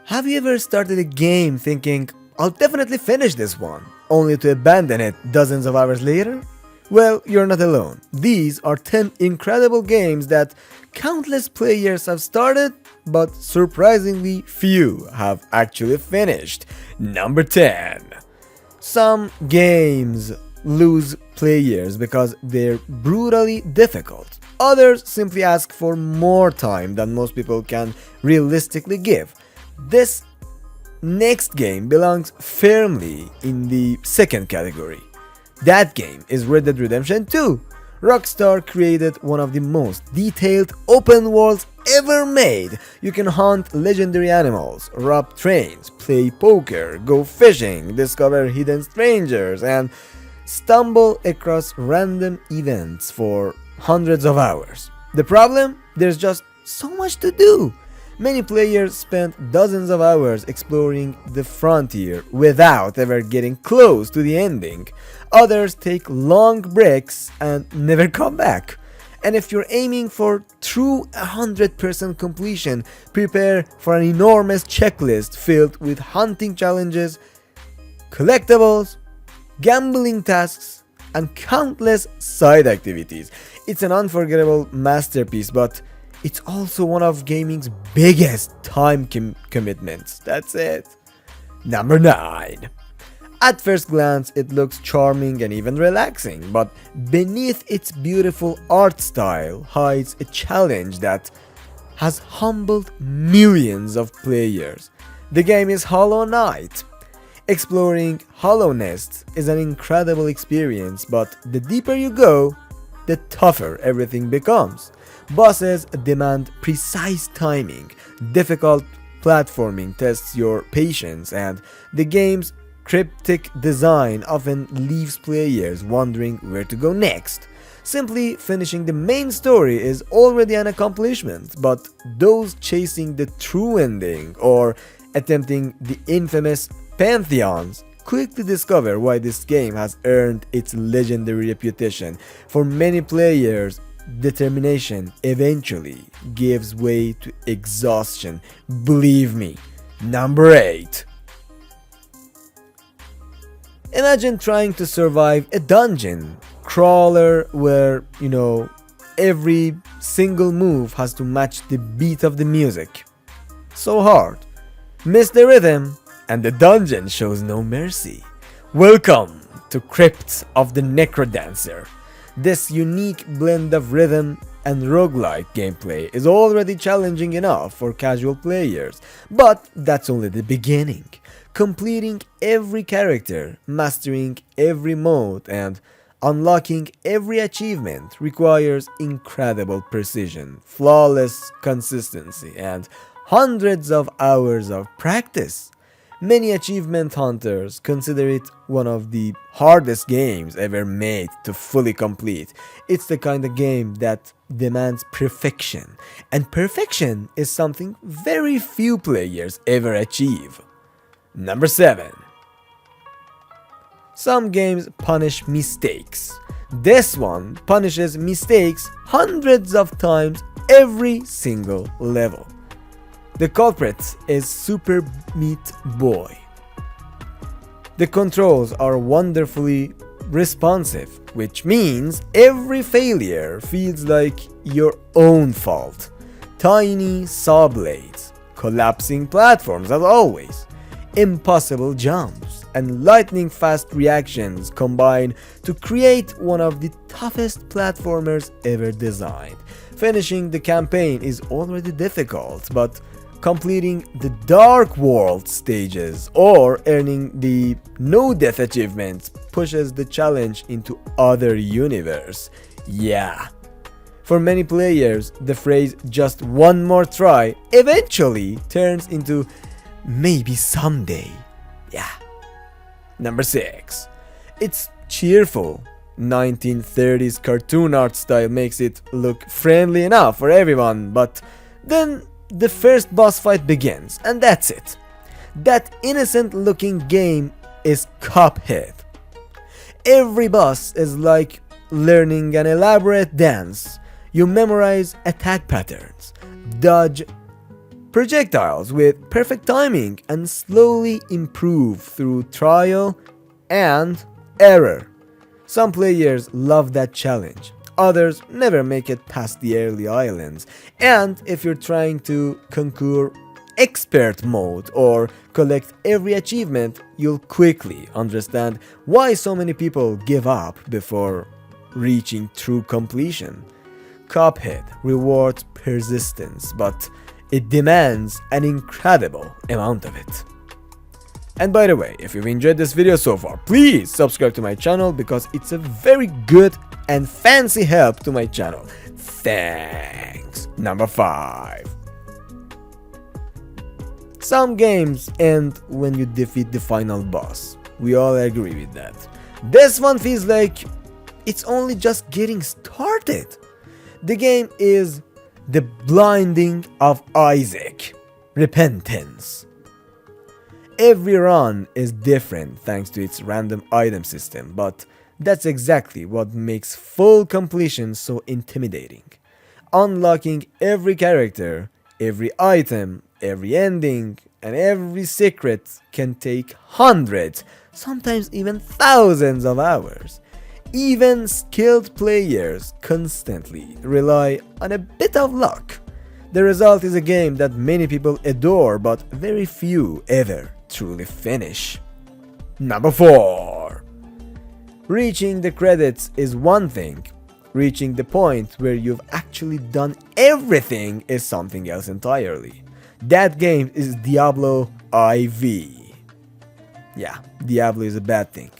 Have you ever started a game thinking, I'll definitely finish this one, only to abandon it dozens of hours later? Well, you're not alone. These are 10 incredible games that countless players have started, but surprisingly few have actually finished. Number 10. Some games lose players because they're brutally difficult. Others simply ask for more time than most people can realistically give. This next game belongs firmly in the second category. That game is Red Dead Redemption 2. Rockstar created one of the most detailed open worlds ever made. You can hunt legendary animals, rob trains, play poker, go fishing, discover hidden strangers, and stumble across random events for hundreds of hours. The problem? There's just so much to do. Many players spend dozens of hours exploring the frontier without ever getting close to the ending. Others take long breaks and never come back. And if you're aiming for true 100% completion, prepare for an enormous checklist filled with hunting challenges, collectibles, gambling tasks, and countless side activities. It's an unforgettable masterpiece, but it's also one of gaming's biggest time commitments. That's it. Number 9. At first glance, it looks charming and even relaxing, but beneath its beautiful art style hides a challenge that has humbled millions of players. The game is Hollow Knight. Exploring hollowness is an incredible experience, but the deeper you go, the tougher everything becomes. Bosses demand precise timing, difficult platforming tests your patience, and the game's cryptic design often leaves players wondering where to go next. Simply finishing the main story is already an accomplishment, but those chasing the true ending or attempting the infamous Pantheons quickly discover why this game has earned its legendary reputation. For many players, determination eventually gives way to exhaustion. Believe me. Number 8. Imagine trying to survive a dungeon crawler where, every single move has to match the beat of the music. So hard. Miss the rhythm, and the dungeon shows no mercy. Welcome to Crypt of the NecroDancer. This unique blend of rhythm and roguelike gameplay is already challenging enough for casual players, but that's only the beginning. Completing every character, mastering every mode, and unlocking every achievement requires incredible precision, flawless consistency, and hundreds of hours of practice. Many achievement hunters consider it one of the hardest games ever made to fully complete. It's the kind of game that demands perfection, and perfection is something very few players ever achieve. Number 7. Some games punish mistakes. This one punishes mistakes hundreds of times every single level. The culprit is Super Meat Boy. The controls are wonderfully responsive, which means every failure feels like your own fault. Tiny saw blades, collapsing platforms as always, impossible jumps, and lightning fast reactions combine to create one of the toughest platformers ever designed. Finishing the campaign is already difficult, but completing the Dark World stages or earning the No Death achievements pushes the challenge into other universe. Yeah. For many players, the phrase "just one more try" eventually turns into "maybe someday." Yeah. Number 6. It's cheerful. 1930s cartoon art style makes it look friendly enough for everyone, but then the first boss fight begins, and that's it. That innocent looking game is Cuphead. Every boss is like learning an elaborate dance. You memorize attack patterns, dodge projectiles with perfect timing and slowly improve through trial and error. Some players love that challenge, others never make it past the early islands, and if you're trying to conquer expert mode or collect every achievement, you'll quickly understand why so many people give up before reaching true completion. Cuphead rewards persistence, but it demands an incredible amount of it. And by the way, if you've enjoyed this video so far, please subscribe to my channel because it's a very good and fancy help to my channel. Thanks. Number 5. Some games end when you defeat the final boss. We all agree with that. This one feels like it's only just getting started. The game is The Blinding of Isaac. Repentance. Every run is different thanks to its random item system, but that's exactly what makes full completion so intimidating. Unlocking every character, every item, every ending, and every secret can take hundreds, sometimes even thousands of hours. Even skilled players constantly rely on a bit of luck. The result is a game that many people adore but very few ever truly finish. Number 4. Reaching the credits is one thing. Reaching the point where you've actually done everything is something else entirely. That game is Diablo IV. Yeah, Diablo is a bad thing.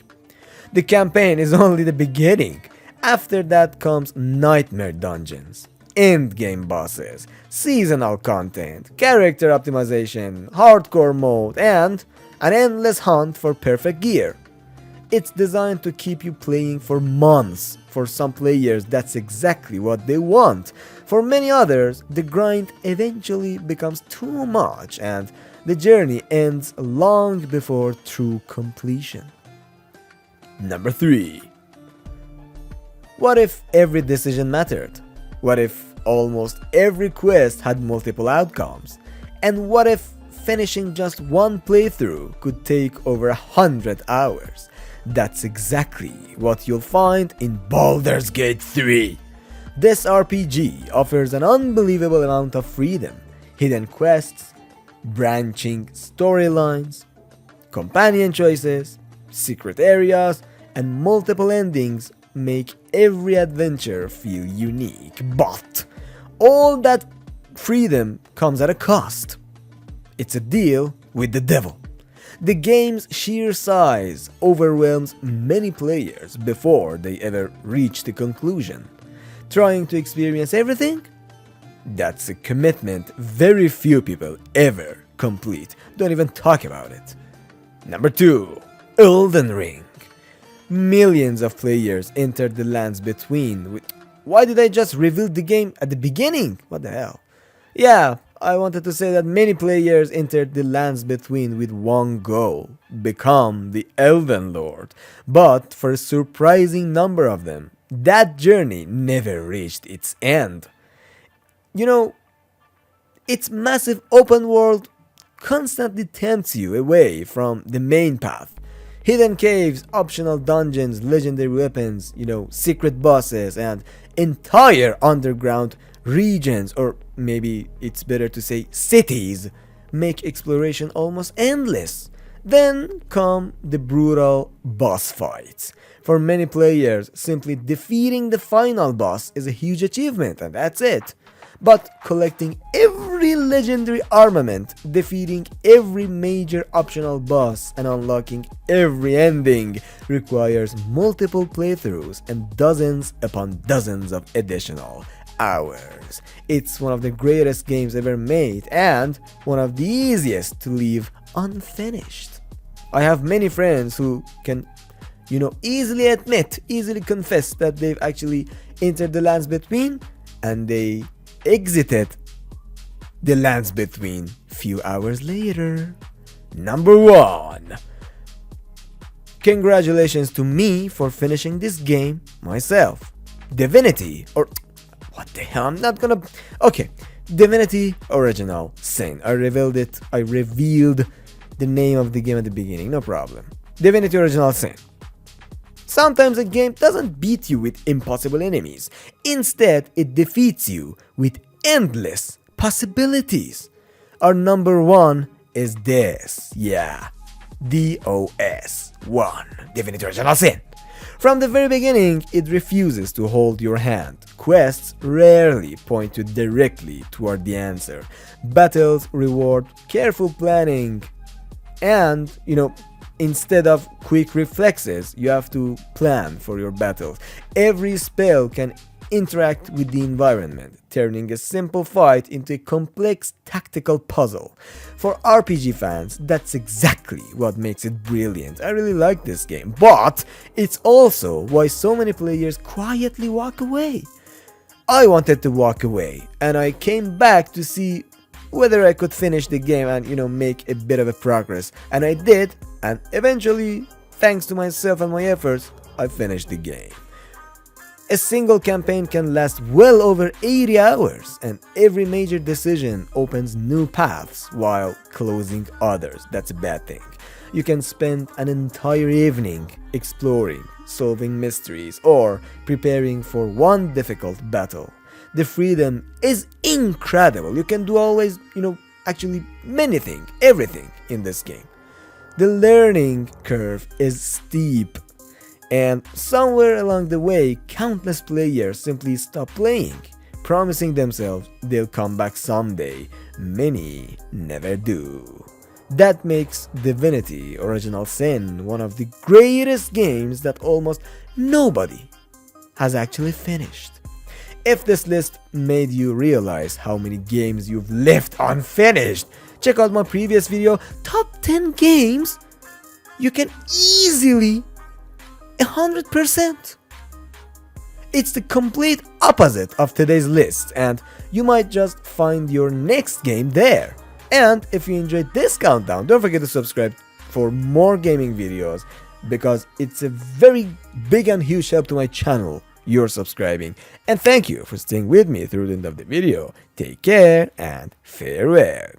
The campaign is only the beginning. After that comes nightmare dungeons, endgame bosses, seasonal content, character optimization, hardcore mode, and an endless hunt for perfect gear. It's designed to keep you playing for months. For some players, that's exactly what they want. For many others, the grind eventually becomes too much and the journey ends long before true completion. Number 3. What if every decision mattered? What if almost every quest had multiple outcomes? And what if finishing just one playthrough could take over 100 hours? That's exactly what you'll find in Baldur's Gate 3. This RPG offers an unbelievable amount of freedom, hidden quests, branching storylines, companion choices, secret areas, and multiple endings make every adventure feel unique. But all that freedom comes at a cost. It's a deal with the devil. The game's sheer size overwhelms many players before they ever reach the conclusion. Trying to experience everything? That's a commitment very few people ever complete. Don't even talk about it. Number 2. Elden Ring. Millions of players entered the lands between. Why did I just reveal the game at the beginning? What the hell? Yeah, I wanted to say that many players entered the lands between with one goal, become the Elden Lord. But for a surprising number of them, that journey never reached its end. You know, its massive open world constantly tempts you away from the main path. Hidden caves, optional dungeons, legendary weapons, secret bosses, and entire underground regions, or maybe it's better to say cities, make exploration almost endless. Then come the brutal boss fights. For many players, simply defeating the final boss is a huge achievement, and that's it. But collecting every legendary armament, defeating every major optional boss, and unlocking every ending requires multiple playthroughs and dozens upon dozens of additional hours. It's one of the greatest games ever made and one of the easiest to leave unfinished. I have many friends who can, easily confess that they've actually entered the lands between and they exited the lands between few hours later. Number 1. Congratulations to me for finishing this game myself. Divinity, or what the hell, I'm not gonna... Okay, Divinity Original Sin. I revealed the name of the game at the beginning, no problem. Divinity Original Sin. Sometimes a game doesn't beat you with impossible enemies. Instead, it defeats you with endless possibilities. Our number one is this. Yeah. DOS 1. Divinity Original Sin. From the very beginning, it refuses to hold your hand. Quests rarely point you directly toward the answer. Battles reward careful planning. And, instead of quick reflexes, you have to plan for your battles. Every spell can interact with the environment, turning a simple fight into a complex tactical puzzle. For RPG fans, that's exactly what makes it brilliant. I really like this game, but it's also why so many players quietly walk away. I wanted to walk away, and I came back to see whether I could finish the game and, make a bit of a progress. And I did, and eventually, thanks to myself and my efforts, I finished the game. A single campaign can last well over 80 hours, and every major decision opens new paths while closing others. That's a bad thing. You can spend an entire evening exploring, solving mysteries, or preparing for one difficult battle. The freedom is incredible. You can do always, actually everything in this game. The learning curve is steep, and somewhere along the way, countless players simply stop playing, promising themselves they'll come back someday. Many never do. That makes Divinity Original Sin one of the greatest games that almost nobody has actually finished. If this list made you realize how many games you've left unfinished, check out my previous video, Top 10 Games You Can Easily 100%. It's the complete opposite of today's list, and you might just find your next game there. And if you enjoyed this countdown, don't forget to subscribe for more gaming videos, because it's a very big and huge help to my channel, you're subscribing. And thank you for staying with me through the end of the video. Take care and farewell.